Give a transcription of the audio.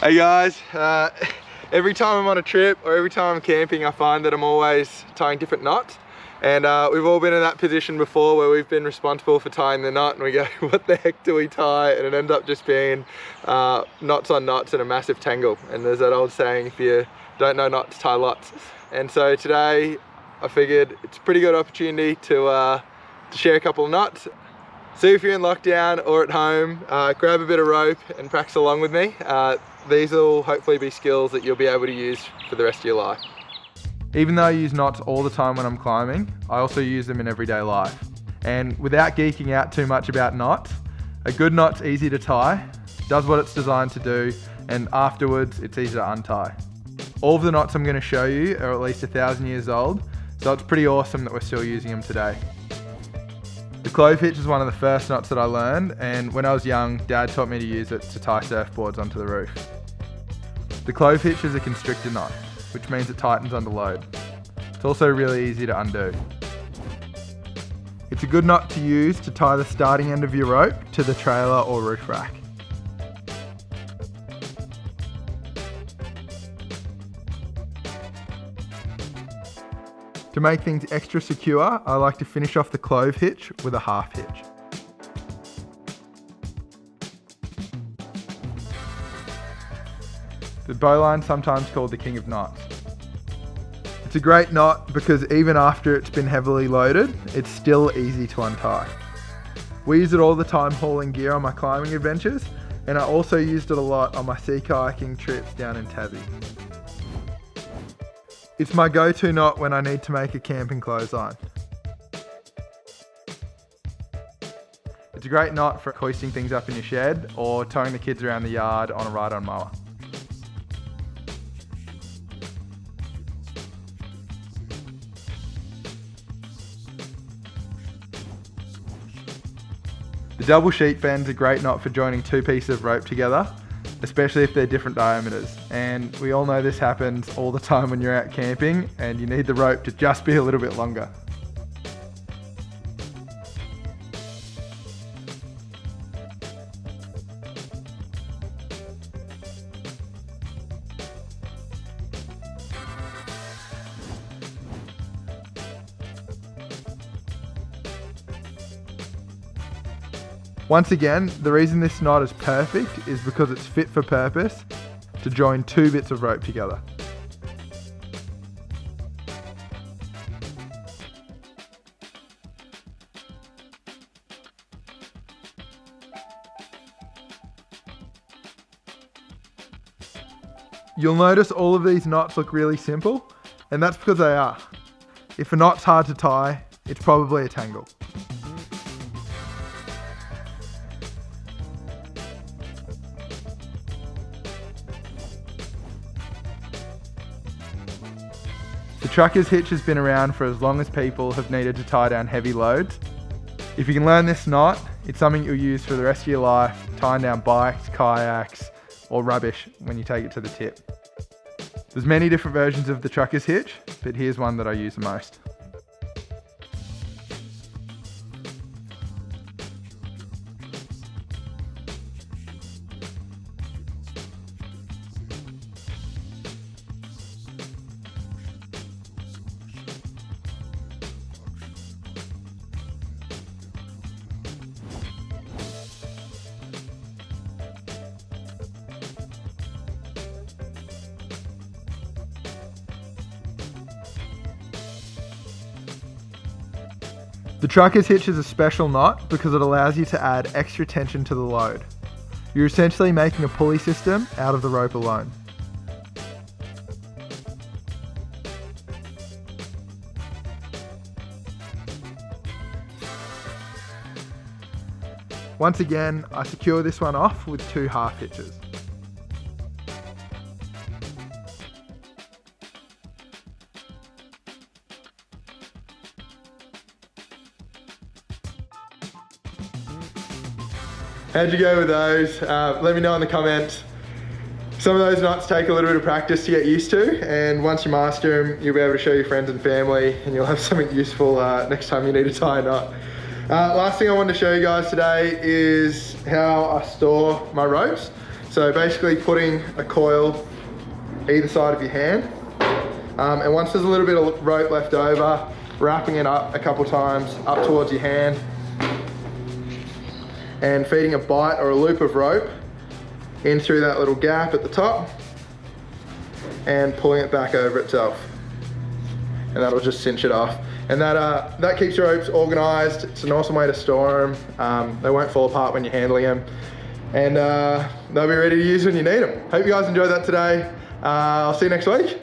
Hey guys, every time I'm on a trip or every time I'm camping, I find that I'm always tying different knots. And we've all been in that position before where we've been responsible for tying the knot and we go, what the heck do we tie? And it ends up just being knots on knots and a massive tangle. And there's that old saying, if you don't know knots, tie lots. And so today I figured it's a pretty good opportunity to share a couple of knots. See if you're in lockdown or at home, grab a bit of rope and practice along with me. These will hopefully be skills that you'll be able to use for the rest of your life. Even though I use knots all the time when I'm climbing, I also use them in everyday life. And without geeking out too much about knots, a good knot's easy to tie, does what it's designed to do, and afterwards it's easy to untie. All of the knots I'm going to show you are at least 1,000 years old, so it's pretty awesome that we're still using them today. The clove hitch is one of the first knots that I learned, and when I was young, Dad taught me to use it to tie surfboards onto the roof. The clove hitch is a constrictor knot, which means it tightens under load. It's also really easy to undo. It's a good knot to use to tie the starting end of your rope to the trailer or roof rack. To make things extra secure, I like to finish off the clove hitch with a half hitch. The bowline, sometimes called the king of knots. It's a great knot because even after it's been heavily loaded, it's still easy to untie. We use it all the time hauling gear on my climbing adventures, and I also used it a lot on my sea kayaking trips down in Tassie. It's my go-to knot when I need to make a camping clothesline. It's a great knot for hoisting things up in your shed or towing the kids around the yard on a ride-on mower. The double sheet bend's a great knot for joining two pieces of rope together, especially if they're different diameters. And we all know this happens all the time when you're out camping and you need the rope to just be a little bit longer. Once again, the reason this knot is perfect is because it's fit for purpose to join two bits of rope together. You'll notice all of these knots look really simple, and that's because they are. If a knot's hard to tie, it's probably a tangle. The trucker's hitch has been around for as long as people have needed to tie down heavy loads. If you can learn this knot, it's something you'll use for the rest of your life, tying down bikes, kayaks, or rubbish when you take it to the tip. There's many different versions of the trucker's hitch, but here's one that I use the most. The trucker's hitch is a special knot because it allows you to add extra tension to the load. You're essentially making a pulley system out of the rope alone. Once again, I secure this one off with two half hitches. How'd you go with those? Let me know in the comments. Some of those knots take a little bit of practice to get used to, and once you master them, you'll be able to show your friends and family, and you'll have something useful next time you need to tie a knot. Last thing I wanted to show you guys today is how I store my ropes. So So basically putting a coil either side of your hand. And once there's a little bit of rope left over, wrapping it up a couple times up towards your hand and feeding a bight or a loop of rope in through that little gap at the top and pulling it back over itself. And that'll just cinch it off. And that keeps your ropes organized. It's an awesome way to store them. They won't fall apart when you're handling them. And they'll be ready to use when you need them. Hope you guys enjoyed that today. I'll see you next week.